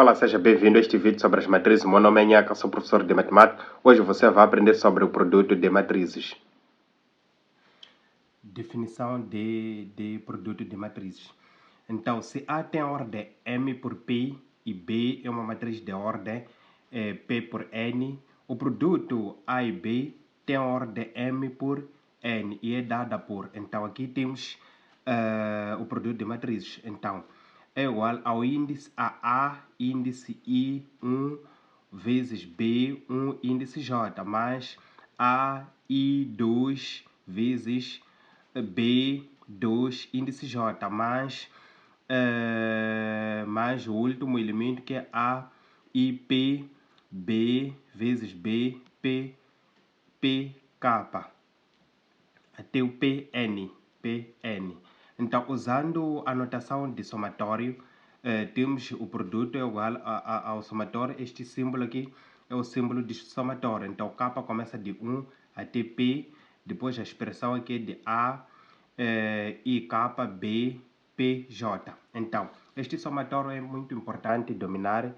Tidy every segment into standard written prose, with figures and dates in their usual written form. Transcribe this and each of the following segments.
Olá, seja bem-vindo a este vídeo sobre as matrizes. Meu nome é Nhaka, sou professor de matemática. Hoje você vai aprender sobre o produto de matrizes. Definição de produto de matrizes. Então, se A tem a ordem M por P e B é uma matriz de ordem P por N, o produto A e B tem a ordem M por N e é dada por. Então, aqui temos o produto de matrizes. Então, é igual ao índice A, índice I1 vezes B1 índice J, mais AI2 vezes B2 índice J, mais o último elemento que é A e P, B vezes B, P, K, até o PN. Então, usando a notação de somatório, temos o produto é igual ao somatório. Este símbolo aqui é o símbolo de somatório. Então, K começa de 1 até P, depois a expressão aqui é de A, I, K, B, P, J. Então, este somatório é muito importante dominar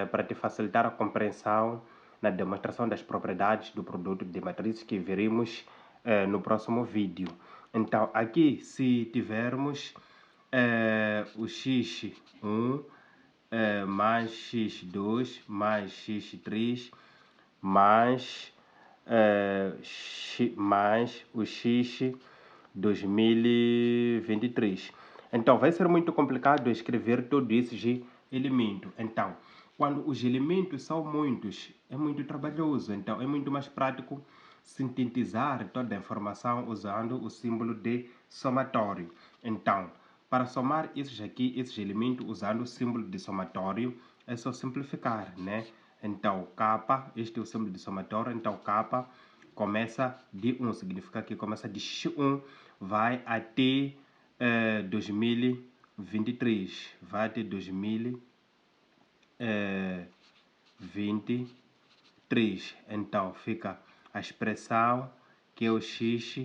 para te facilitar a compreensão na demonstração das propriedades do produto de matrizes que veremos no próximo vídeo. Então, aqui, se tivermos o x1 mais x2 mais x3 mais o x 2023. Então, vai ser muito complicado escrever todos esses elementos. Então, quando os elementos são muitos, é muito trabalhoso. Então, é muito mais prático sintetizar toda a informação usando o símbolo de somatório. Então, para somar esses elementos usando o símbolo de somatório, é só simplificar, né? Então, K, este é o símbolo de somatório. Então, K começa de 1, significa que começa de x1, vai até 2023. Vai até 2023. Então, fica a expressão que é o x,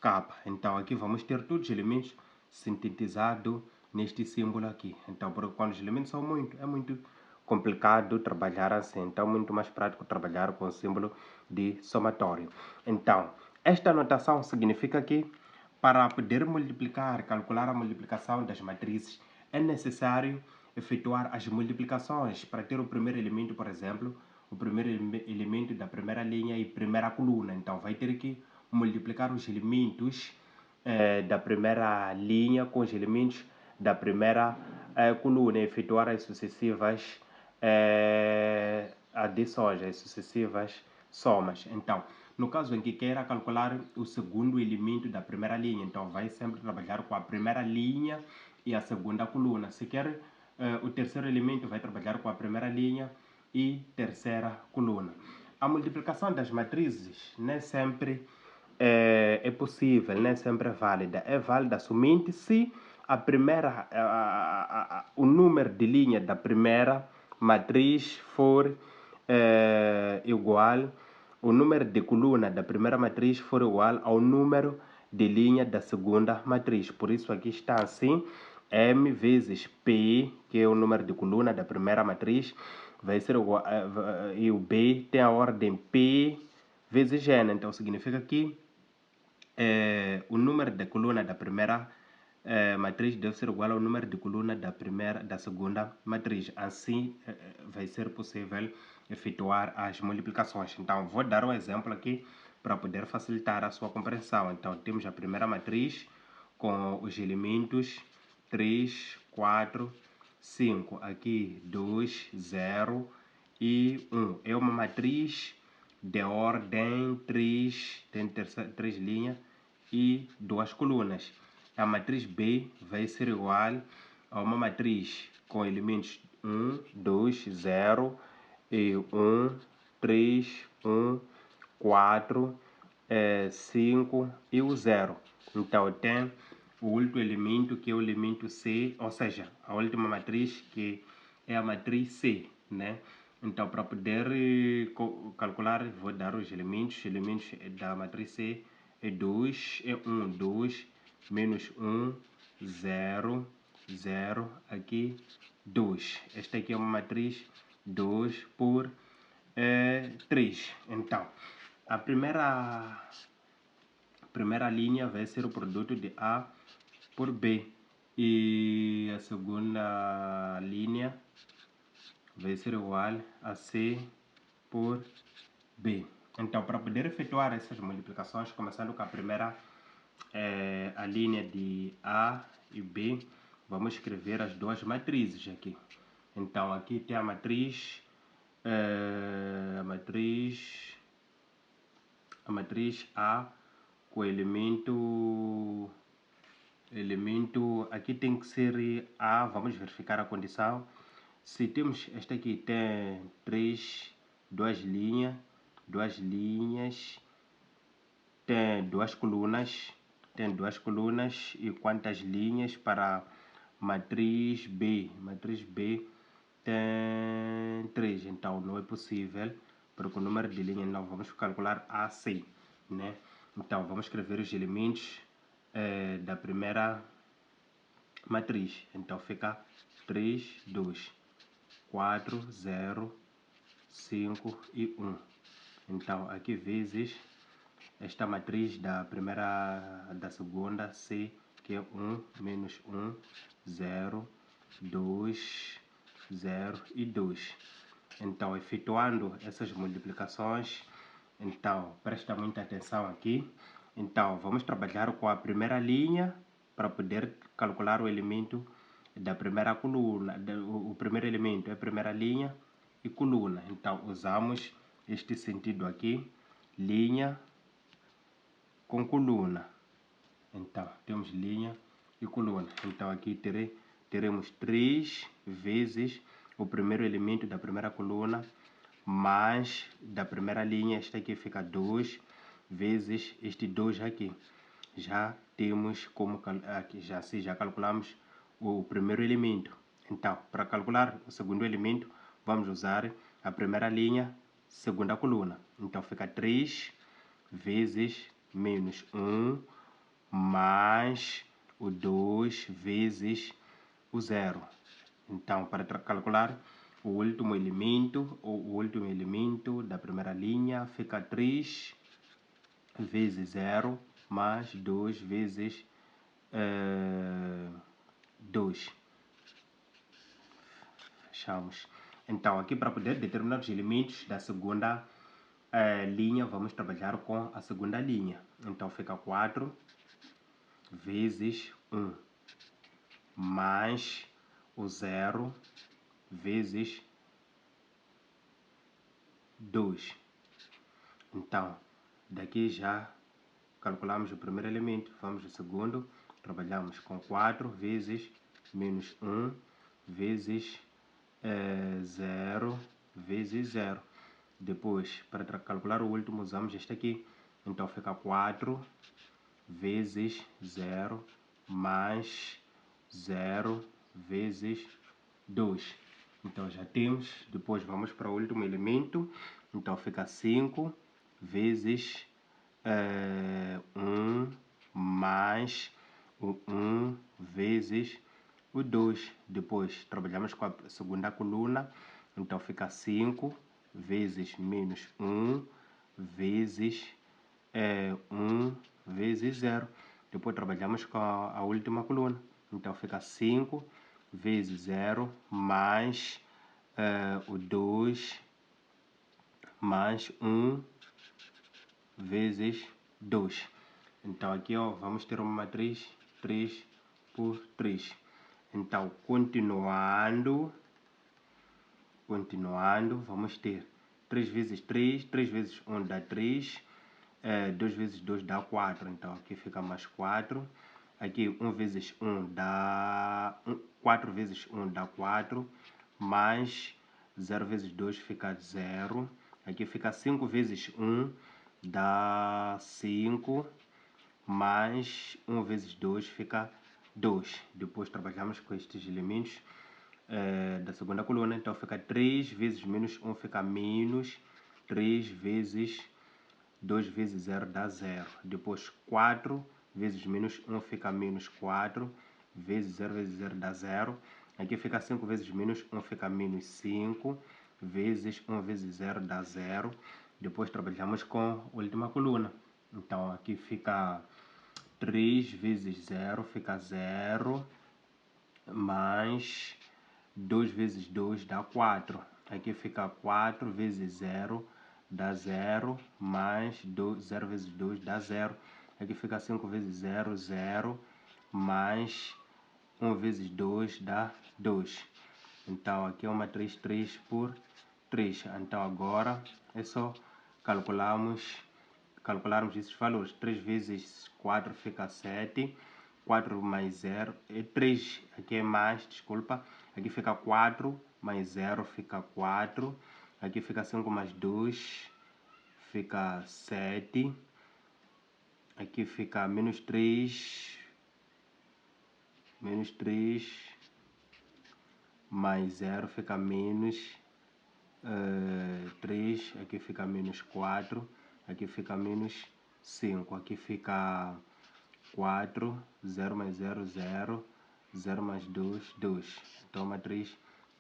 K. Então, aqui vamos ter todos os elementos sintetizados neste símbolo aqui. Então, porque quando os elementos são é muito complicado trabalhar assim. Então, muito mais prático trabalhar com o símbolo de somatório. Então, esta notação significa que para poder calcular a multiplicação das matrizes, é necessário efetuar as multiplicações para ter o primeiro elemento, por exemplo, o primeiro elemento da primeira linha e primeira coluna. Então, vai ter que multiplicar os elementos da primeira linha com os elementos da primeira coluna, efetuar as sucessivas adições, as sucessivas somas. Então, no caso em que queira calcular o segundo elemento da primeira linha, então vai sempre trabalhar com a primeira linha e a segunda coluna. Se quer o terceiro elemento, vai trabalhar com a primeira linha e terceira coluna. A multiplicação das matrizes nem sempre é possível, nem sempre é válida. É válida somente se a primeira, o número de linha da primeira matriz for igual, o número de coluna da primeira matriz for igual ao número de linha da segunda matriz. Por isso aqui está assim, M vezes P, que é o número de coluna da primeira matriz, vai ser igual, e o B tem a ordem P vezes N. Então significa que o número de coluna da primeira matriz deve ser igual ao número de coluna da segunda matriz. Assim vai ser possível efetuar as multiplicações. Então, vou dar um exemplo aqui para poder facilitar a sua compreensão. Então, temos a primeira matriz com os elementos 3, 4, 5. Aqui 2, 0 e 1. É uma matriz de ordem 3, tem três linhas e duas colunas. A matriz B vai ser igual a uma matriz com elementos 1, 2, 0 e 1, 3, 1, 4, 5 e o 0. Então, tem o último elemento que é o elemento C, ou seja, a última matriz que é a matriz C, né? Então, para poder calcular, vou dar os elementos da matriz C é 2, é 1, 2, menos 1, 0, 0, aqui 2. Esta aqui é uma matriz 2 por 3. Então, a primeira linha vai ser o produto de A por B. E a segunda linha vai ser igual a C por B. Então, para poder efetuar essas multiplicações, começando com a primeira, a linha de A e B, vamos escrever as duas matrizes aqui. Então, aqui tem a matriz A com elemento aqui tem que ser A. Vamos verificar a condição. Se temos esta aqui tem duas linhas, tem duas colunas, e quantas linhas para matriz B? Matriz B tem 3, então não é possível, porque o número de linhas não vamos calcular assim, né? Então vamos escrever os elementos da primeira matriz. Então fica 3, 2, 4, 0, 5 e 1. Então aqui vezes esta matriz da segunda, C, que é 1, menos 1, 0, 2, 0 e 2. Então, efetuando essas multiplicações, então, presta muita atenção aqui. Então, vamos trabalhar com a primeira linha para poder calcular o elemento da primeira coluna. O primeiro elemento é a primeira linha e coluna. Então, usamos este sentido aqui, linha com coluna. Então, temos linha e coluna. Então, aqui teremos 3 vezes o primeiro elemento da primeira coluna, mais da primeira linha, esta aqui fica 2, vezes este 2 aqui. Já temos como, aqui já calculamos o primeiro elemento. Então, para calcular o segundo elemento, vamos usar a primeira linha, segunda coluna. Então, fica 3 vezes menos 1, mais o 2 vezes o 0. Então, para calcular o último elemento da primeira linha, fica 3 vezes 0 mais 2 vezes 2. Fechamos. Então, aqui para poder determinar os elementos da segunda linha, vamos trabalhar com a segunda linha. Então, fica 4 vezes 1 mais o 0 vezes 2. Então, daqui já calculamos o primeiro elemento, vamos ao segundo, trabalhamos com 4 vezes menos 1 vezes 0 vezes 0. Depois, para calcular o último, usamos este aqui. Então, fica 4 vezes 0 mais 0 vezes 2. Então, já temos. Depois, vamos para o último elemento. Então, fica 5 vezes 1 mais o 1 vezes o 2. Depois, trabalhamos com a segunda coluna. Então, fica 5 vezes menos 1 vezes 1 vezes 0. Depois, trabalhamos com a última coluna. Então, fica 5 vezes 0 mais o 2 mais 1 vezes 2. Então, aqui ó, vamos ter uma matriz 3 por 3. Então, continuando, vamos ter 3 vezes 3, 3 vezes 1 dá 3, 2 vezes 2 dá 4. Então, aqui fica mais 4. Aqui 1 vezes 1 dá 4 vezes 1 dá 4, mais 0 vezes 2 fica 0. Aqui fica 5 vezes 1 dá 5, mais 1 vezes 2 fica 2. Depois trabalhamos com estes elementos da segunda coluna. Então fica 3 vezes menos 1 fica menos 3 vezes 2 vezes 0 dá 0. Depois 4 vezes menos 1 fica menos 4. vezes 0 dá 0. Aqui fica 5 vezes menos 1 fica menos 5, vezes 1 vezes 0 dá 0. Depois trabalhamos com a última coluna. Então aqui fica 3 vezes 0 fica 0, mais 2 vezes 2 dá 4. Aqui fica 4 vezes 0 dá 0, mais 0 vezes 2 dá 0. Aqui fica 5 vezes 0, 0, mais 1 vezes 2 dá 2. Então aqui é uma matriz 3 por 3. Então agora é só calcularmos esses valores. 3 vezes 4 fica 7. 4 mais 0 é 3. Aqui é mais, desculpa. Aqui fica 4 mais 0 fica 4. Aqui fica 5 mais 2 fica 7. Aqui fica menos 3. Menos 3 mais 0 fica menos 3. Aqui fica menos 4. Aqui fica menos 5. Aqui fica 4. 0 mais 0, 0. 0 mais 2, 2. Então, matriz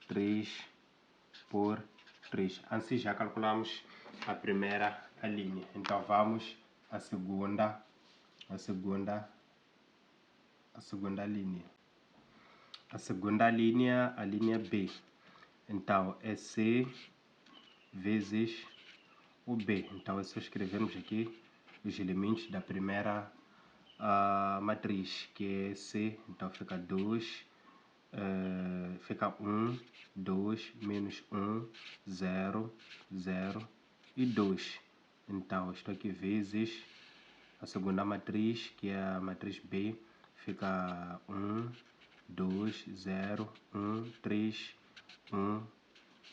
3 por 3. Assim já calculamos a primeira linha. Então, vamos à segunda linha. A segunda linha, a linha B. Então, é C vezes o B. Então, é só escrevermos aqui os elementos da primeira matriz, que é C. Então, fica 2, fica 1, 2, menos 1, 0, 0 e 2. Então, estou aqui vezes a segunda matriz, que é a matriz B, fica 1, 2, 0, 1, 3, 1,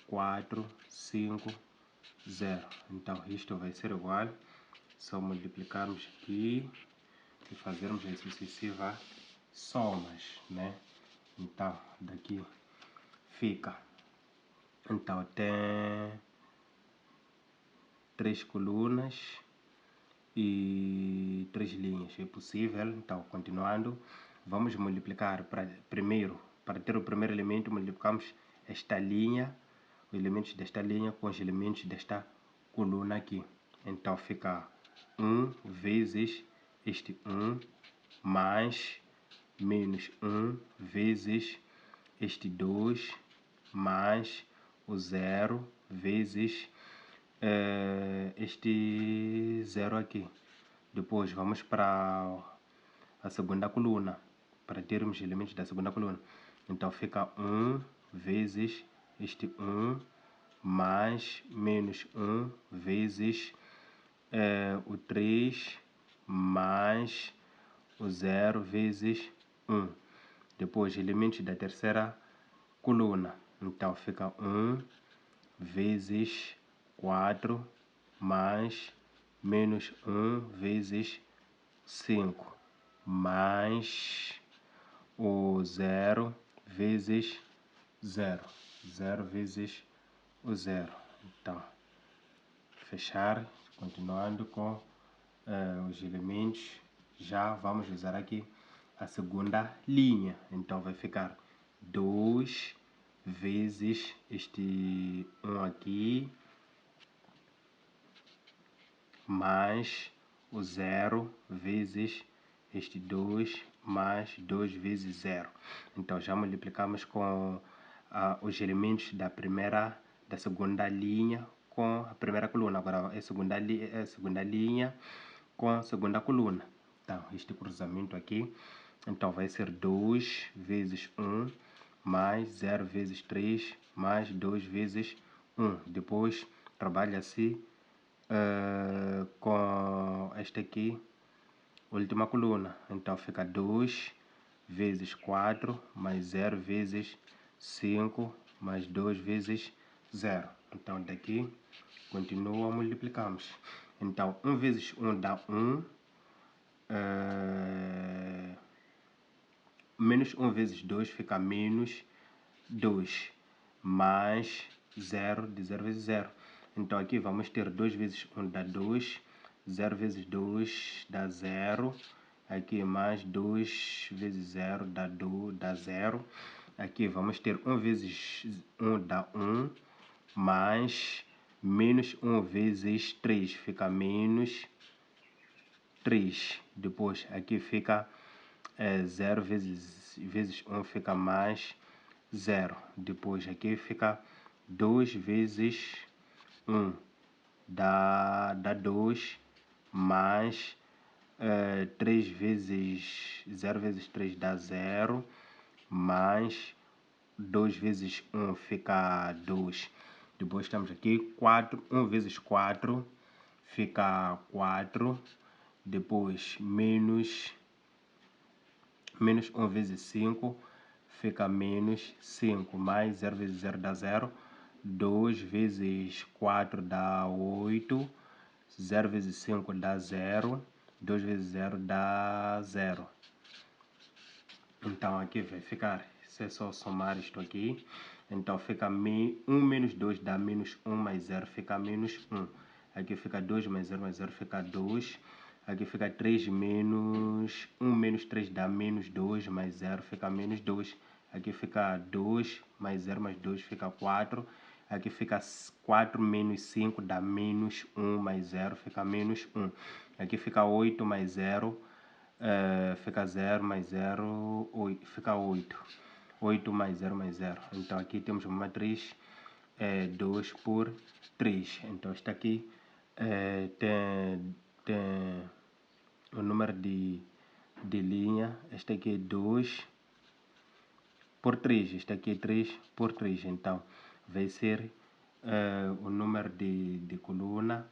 4, 5, 0. Então, isto vai ser igual, só multiplicarmos aqui e fazermos as sucessivas somas, né? Então, daqui fica. Então, tem 3 colunas e 3 linhas. É possível. Então, continuando, vamos multiplicar primeiro. Para ter o primeiro elemento, multiplicamos esta linha, os elementos desta linha com os elementos desta coluna aqui. Então, fica 1 vezes este 1 mais menos 1 vezes este 2 mais o 0 vezes este 0 aqui. Depois vamos para a segunda coluna, para termos elementos da segunda coluna. Então fica 1 vezes este 1 mais menos 1 vezes o 3 mais o 0 vezes 1. Depois, elementos da terceira coluna. Então, fica 1 vezes 4 mais menos 1 vezes 5 mais o 0 vezes 0. 0 vezes o 0. Então, fechar, continuando com os elementos. Já vamos usar aqui a segunda linha. Então, vai ficar 2 vezes este 1 aqui, mais o 0 vezes este 2, mais 2 vezes 0. Então, já multiplicamos com os elementos da segunda linha com a primeira coluna. Agora, é a segunda linha com a segunda coluna. Então, este cruzamento aqui. Então, vai ser 2 vezes 1, mais 0 vezes 3, mais 2 vezes 1. Depois, trabalha-se com esta aqui, última coluna. Então, fica 2 vezes 4, mais 0 vezes 5, mais 2 vezes 0. Então, daqui, continua, multiplicamos. Então, 1 vezes 1 dá 1. Menos 1 vezes 2 fica menos 2. Mais 0 de 0 vezes 0. Então, aqui vamos ter 2 vezes 1 dá 2. 0 vezes 2 dá 0. aqui mais 2 vezes 0 dá 0. Aqui vamos ter 1 vezes 1 dá 1, mais menos 1 vezes 3, fica menos 3. Depois aqui fica 0 vezes 1 fica mais 0. Depois aqui fica 2 vezes 1 dá 2, mais 3 vezes 0 vezes 3 dá 0, mais 2 vezes 1 fica 2. Depois temos aqui 4, 1 vezes 4 fica 4. Depois menos 1 vezes 5 fica menos 5, mais 0 vezes 0 dá 0. 2 vezes 4 dá 8. 0 vezes 5 dá 0. 2 vezes 0 dá 0. Então aqui vai ficar, se é só somar isto aqui, então fica 1 menos 2 dá menos 1, mais 0 fica menos 1. Aqui fica 2 mais 0 fica 2. Aqui fica 3 menos 1 menos 3 dá menos 2, mais 0 fica menos 2. Aqui fica 2 mais 0 mais 2 fica 4. Aqui fica 4 menos 5 dá menos 1, mais 0 fica menos 1. Aqui fica 8 mais 0, fica 0 mais 0, 8, fica 8. 8 mais 0 mais 0. Então aqui temos uma matriz 2 por 3. Então esta aqui tem o número de linha. Este aqui é 2 por 3. Este aqui é 3 por 3. Então vai ser o número de coluna,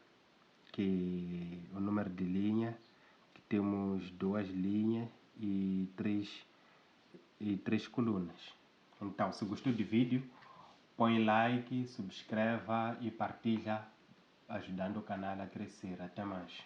que o número de linha, que temos 2 linhas e 3 colunas. Então, se gostou do vídeo, põe like, subscreva e partilha, ajudando o canal a crescer. Até mais.